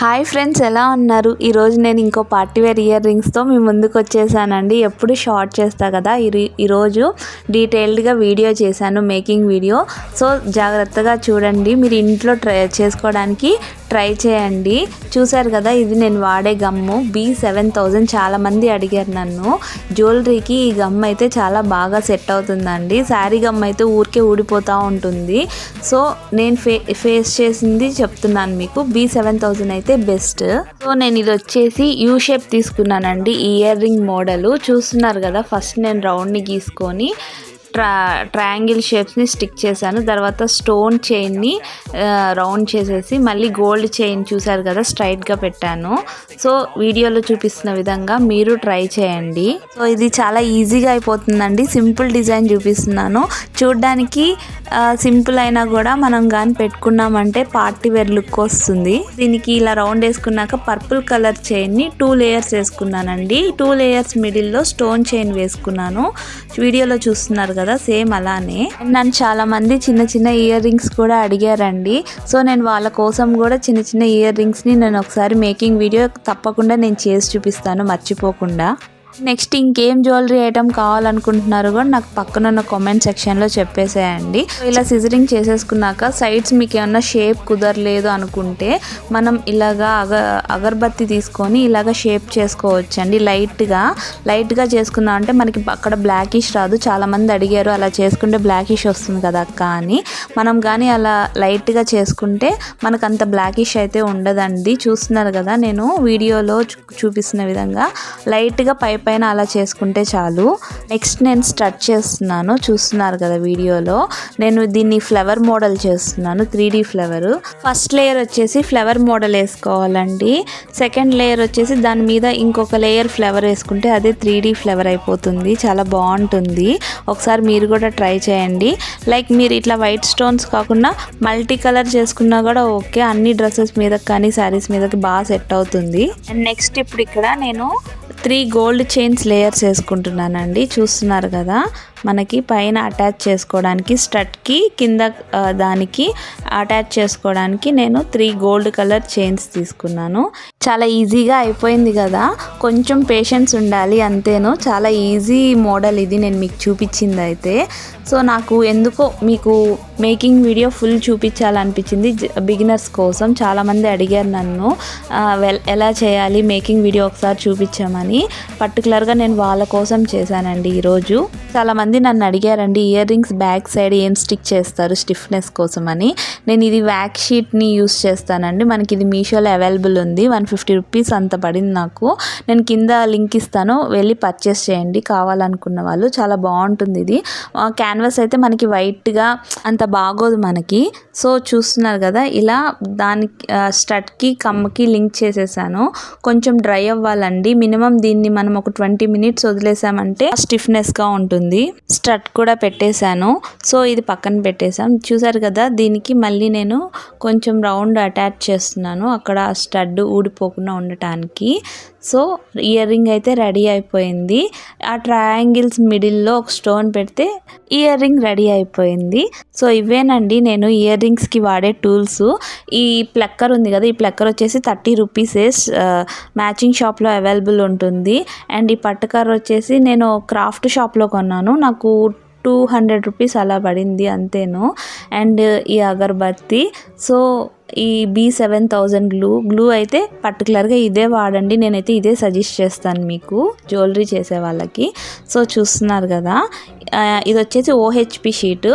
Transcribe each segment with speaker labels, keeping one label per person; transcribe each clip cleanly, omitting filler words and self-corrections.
Speaker 1: Hi friends, ఎలా ఉన్నారు? ఈరోజు నేను ఇంకో పార్టీ వేర్ ఇయర్ రింగ్స్తో మీ ముందుకు వచ్చేసానండి. ఎప్పుడు షార్ట్ చేస్తా కదా, ఈరోజు డీటెయిల్డ్గా వీడియో చేశాను, మేకింగ్ వీడియో. సో జాగ్రత్తగా చూడండి, మీరు ఇంట్లో చేసుకోవడానికి ట్రై చేయండి. చూసారు కదా, ఇది నేను వాడే గమ్ము B7000. చాలామంది అడిగారు నన్ను. జ్యువెలరీకి ఈ గమ్ అయితే చాలా బాగా సెట్ అవుతుందండి. శారీ గమ్ అయితే ఊరికే ఊడిపోతూ ఉంటుంది. సో నేను ఫేస్ చేసింది చెప్తున్నాను మీకు. B7000 అయితే బెస్ట్. సో నేను ఇది వచ్చేసి యూ షేప్ తీసుకున్నానండి. ఇయర్ రింగ్ మోడల్ చూస్తున్నారు కదా. ఫస్ట్ నేను రౌండ్ని గీసుకొని ట్రయాంగిల్ షేప్స్ని స్టిక్ చేశాను. తర్వాత స్టోన్ చైన్ని రౌండ్ చేసేసి మళ్ళీ గోల్డ్ చైన్ చూసారు కదా స్ట్రైట్గా పెట్టాను. సో వీడియోలో చూపిస్తున్న విధంగా మీరు ట్రై చేయండి. సో ఇది చాలా ఈజీగా అయిపోతుందండి. సింపుల్ డిజైన్ చూపిస్తున్నాను. చూడ్డానికి సింపుల్ అయినా కూడా మనం కానీ పెట్టుకున్నామంటే పార్టీ వేర్ లుక్ వస్తుంది. దీనికి ఇలా రౌండ్ వేసుకున్నాక పర్పుల్ కలర్ చైన్ని 2 లేయర్స్ వేసుకున్నానండి. 2 లేయర్స్ మిడిల్లో స్టోన్ చైన్ వేసుకున్నాను. వీడియోలో చూస్తున్నారు కదా, సేమ్ అలానే. నన్ను చాలా మంది చిన్న చిన్న ఇయర్ రింగ్స్ కూడా అడిగారండి. సో నేను వాళ్ళ కోసం కూడా చిన్న చిన్న ఇయర్ రింగ్స్ని నేను ఒకసారి మేకింగ్ వీడియో తప్పకుండా నేను చేసి చూపిస్తాను, మర్చిపోకుండా. నెక్స్ట్ ఇంకేం జ్యువెలరీ ఐటమ్ కావాలనుకుంటున్నారో కూడా నాకు పక్కన ఉన్న కామెంట్ సెక్షన్లో చెప్పేసేయండి. ఇలా సిజరింగ్ చేసేసుకున్నాక సైడ్స్ మీకు ఏమన్నా షేప్ కుదరలేదు అనుకుంటే మనం ఇలాగా అగరబత్తి తీసుకొని ఇలాగ షేప్ చేసుకోవచ్చండి. లైట్గా చేసుకున్నాం అంటే మనకి అక్కడ బ్లాకిష్ రాదు. చాలామంది అడిగారు అలా చేసుకుంటే బ్లాకిష్ వస్తుంది కదా అక్క అని. మనం కానీ అలా లైట్గా చేసుకుంటే మనకు అంత బ్లాకిష్ అయితే ఉండదండి. చూస్తున్నారు కదా, నేను వీడియోలో చూపిస్తున్న విధంగా లైట్గా పైన అలా చేసుకుంటే చాలు. నెక్స్ట్ నేను స్టడ్ చేస్తున్నాను. చూస్తున్నారు కదా వీడియోలో. నేను దీన్ని ఫ్లవర్ మోడల్ చేస్తున్నాను, 3D ఫ్లవర్. ఫస్ట్ లేయర్ వచ్చేసి ఫ్లవర్ మోడల్ వేసుకోవాలండి. సెకండ్ లేయర్ వచ్చేసి దాని మీద ఇంకొక లేయర్ ఫ్లవర్ వేసుకుంటే అదే 3D ఫ్లవర్ అయిపోతుంది. చాలా బాగుంటుంది. ఒకసారి మీరు కూడా ట్రై చేయండి. లైక్ మీరు ఇట్లా వైట్ స్టోన్స్ కాకుండా మల్టీ కలర్ చేసుకున్నా కూడా ఓకే. అన్ని డ్రెస్సెస్ మీద కానీ శారీస్ మీదకి బాగా సెట్ అవుతుంది. అండ్ నెక్స్ట్ ఇప్పుడు ఇక్కడ నేను 3 గోల్డ్ చైన్స్ లేయర్స్ వేసుకుంటున్నానండి. చూస్తున్నారు కదా, మనకి పైన అటాచ్ చేసుకోవడానికి స్టడ్కి కింద దానికి అటాచ్ చేసుకోవడానికి నేను 3 గోల్డ్ కలర్ చైన్స్ తీసుకున్నాను. చాలా ఈజీగా అయిపోయింది కదా. కొంచెం పేషెన్స్ ఉండాలి అంతేను. చాలా ఈజీ మోడల్ ఇది నేను మీకు చూపించింది అయితే. సో నాకు ఎందుకో మీకు మేకింగ్ వీడియో ఫుల్ చూపించాలనిపించింది బిగినర్స్ కోసం. చాలామంది అడిగారు నన్ను ఎలా చేయాలి మేకింగ్ వీడియో ఒకసారి చూపించామని. పర్టికులర్గా నేను వాళ్ళ కోసం చేశానండి ఈరోజు. చాలామంది నన్ను అడిగారండి ఇయర్ రింగ్స్ బ్యాక్ సైడ్ ఏం స్టిక్ చేస్తారు స్టిఫ్నెస్ కోసం అని. నేను ఇది వ్యాక్ షీట్ని యూస్ చేస్తానండి. మనకి ఇది మీషోలో అవైలబుల్ ఉంది. 150 రూపీస్ అంత పడింది నాకు. నేను కింద లింక్ ఇస్తాను, వెళ్ళి పర్చేస్ చేయండి కావాలనుకున్న వాళ్ళు. చాలా బాగుంటుంది ఇది. క్యాన్వాస్ అయితే మనకి వైట్గా అంత బాగోదు మనకి. సో చూస్తున్నారు కదా, ఇలా దానికి స్టడ్కి కమ్మకి లింక్ చేసేసాను. కొంచెం డ్రై అవ్వాలండి. మినిమం దీన్ని మనం ఒక 20 మినిట్స్ వదిలేసామంటే స్టిఫ్నెస్గా ఉంటుంది. స్టడ్ కూడా పెట్టేశాను. సో ఇది పక్కన పెట్టేసాం. చూసారు కదా, దీనికి మళ్ళీ నేను కొంచెం రౌండ్ అటాచ్ చేస్తున్నాను అక్కడ స్టడ్ ఊడిపోకుండా ఉండటానికి. సో ఇయర్ రింగ్ అయితే రెడీ అయిపోయింది. ఆ ట్రయాంగిల్స్ మిడిల్లో ఒక స్టోన్ పెడితే ఇయర్ రింగ్ రెడీ అయిపోయింది. సో ఇవేనండి నేను ఇయర్ రింగ్స్కి వాడే టూల్స్. ఈ ప్లక్కర్ ఉంది కదా, ఈ ప్లక్కర్ వచ్చేసి 30 రూపీసే మ్యాచింగ్ షాప్లో అవైలబుల్ ఉంటుంది. అండ్ ఈ పట్టుకర్ర వచ్చేసి నేను క్రాఫ్ట్ షాప్లో కొన్నాను. నాకు 200 రూపీస్ అలా పడింది అంతేను. అండ్ ఈ అగరబత్తి. సో ఈ B7000 గ్లూ అయితే పర్టికులర్గా ఇదే వాడండి. నేనైతే ఇదే సజెస్ట్ చేస్తాను మీకు జ్యువెలరీ చేసే వాళ్ళకి. సో చూస్తున్నారు కదా, ఇది వచ్చేసి OHP షీట్.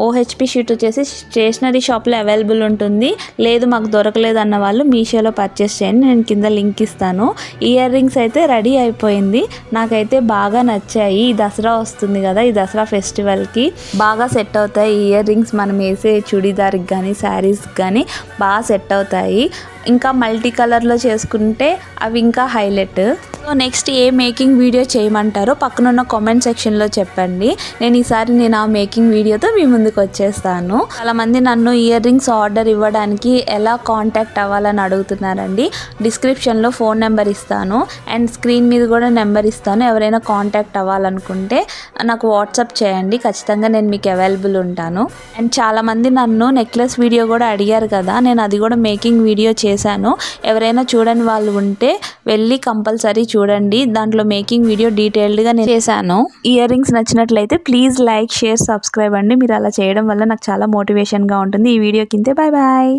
Speaker 1: OHP షీట్ వచ్చేసి స్టేషనరీ షాప్లో అవైలబుల్ ఉంటుంది. లేదు మాకు దొరకలేదు అన్న వాళ్ళు మీషోలో పర్చేస్ చేయండి, నేను కింద లింక్ ఇస్తాను. ఇయర్ రింగ్స్ అయితే రెడీ అయిపోయింది. నాకైతే బాగా నచ్చాయి. ఈ దసరా వస్తుంది కదా, ఈ దసరా ఫెస్టివల్కి బాగా సెట్ అవుతాయి ఇయర్ రింగ్స్. మనం వేసే చుడీదార్కి కానీ శారీస్కి కానీ బాగా సెట్ అవుతాయి. ఇంకా మల్టీ కలర్లో చేసుకుంటే అవి ఇంకా హైలైట్. సో నెక్స్ట్ ఏ మేకింగ్ వీడియో చేయమంటారో పక్కనున్న కామెంట్ సెక్షన్లో చెప్పండి. నేను ఆ మేకింగ్ వీడియోతో మీ ముందుకు వచ్చేస్తాను. చాలామంది నన్ను ఇయర్ రింగ్స్ ఆర్డర్ ఇవ్వడానికి ఎలా కాంటాక్ట్ అవ్వాలని అడుగుతున్నారండి. డిస్క్రిప్షన్లో ఫోన్ నెంబర్ ఇస్తాను అండ్ స్క్రీన్ మీద కూడా నెంబర్ ఇస్తాను. ఎవరైనా కాంటాక్ట్ అవ్వాలనుకుంటే నాకు వాట్సాప్ చేయండి, ఖచ్చితంగా నేను మీకు అవైలబుల్ ఉంటాను. అండ్ చాలామంది నన్ను నెక్లెస్ వీడియో కూడా అడిగారు కదా, నేను అది కూడా మేకింగ్ వీడియో చేశాను. ఎవరైనా చూడని వాళ్ళు ఉంటే వెళ్ళి కంపల్సరీ చూడండి. దాంట్లో మేకింగ్ వీడియో డీటెయిల్డ్గా నేను చేశాను. ఇయర్ రింగ్స్ నచ్చినట్లయితే ప్లీజ్ లైక్, షేర్, సబ్స్క్రైబ్ అండి. మీరు అలా చేయడం వల్ల నాకు చాలా మోటివేషన్గా ఉంటుంది. ఈ వీడియో కింద బాయ్ బాయ్.